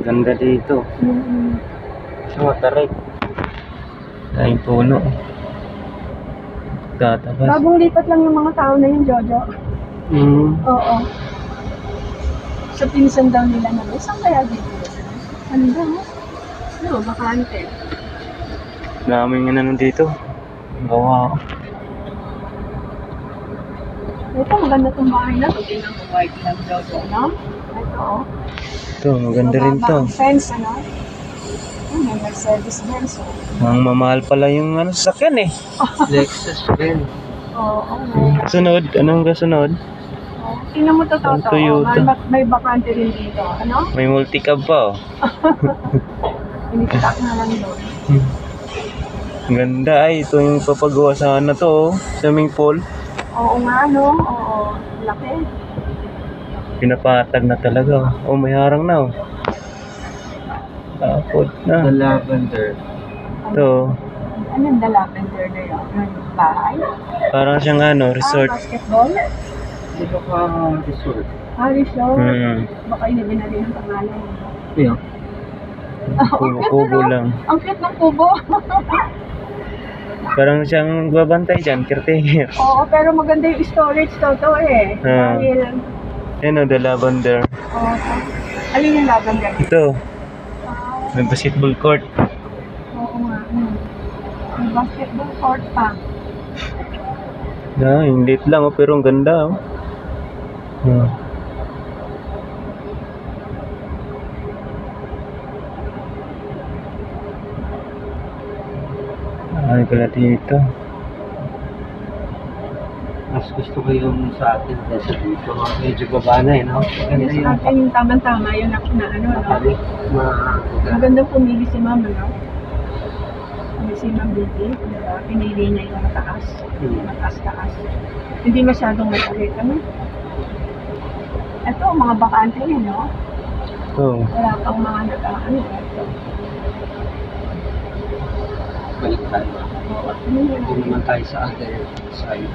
Ganda dito. So, tarik. Tayong puno. Tatabas. Bagong lipat lang yung mga tao na yun, Jojo. Oo. Sa pinsan daw nila na, saan kaya dito? Ano daw? No, bakante. Daming ano dito. Gawa. Ito, maganda itong bahay na ito. Tingnan ko, white lang, Jojo, no? Ito, oh. Ito, maganda rin to. Ang fence, ano? May Mercedes Benz, oh. Ang mamahal pala yung ano, sasakyan eh. Lexus Benz. Oo, Sunod, anong kasunod? tingnan mo to, Ang Toto. Toyota. May bakante rin dito. Ano? May multicab pa oh. Ini-stock na lang doon. Ang ganda ay, ito yung papagawa sa ano to oh. Swimming pool. Oo nga, no? Oo. Laki. Pinapatag na talaga oh. Oh, may harang na oh. Tapos na. The lavender. Ito. Anong the lavender na yun? Yung bahay? Parang siyang ano, resort. Basketball? Dito ka resort. Resort? Hmm. Baka inibinali ng pangalan. Yeah. Kubo lang. Ang cute ng kubo. Parang siyang babantay dyan, caretaker. Oo, pero maganda yung storage to eh. Dahil, Ano, the lavender. oo. Alin yung lavender? Ito, may basketball court. Oo nga. May basketball court pa. Yung lit lang oh, pero ang ganda oh. Ay pala dito. Mas gusto ko yung sa atin kasi dito. Medyo baba na eh, no? Maganda Yes, yung natin yung tama-tama yun na ano, no? kapalik. Maganda pumili si Mama, no? Pumili si Ma'am Bibi, diba? Pinili niya yung mataas. Mataas-taas. Hindi masyadong matalit, ano? Ito, mga bakante yun, no? Oh, Wala pang mga nag-ano. Ito. Balik tayo. Oo, ano yun? Hindi naman tayo sa other side.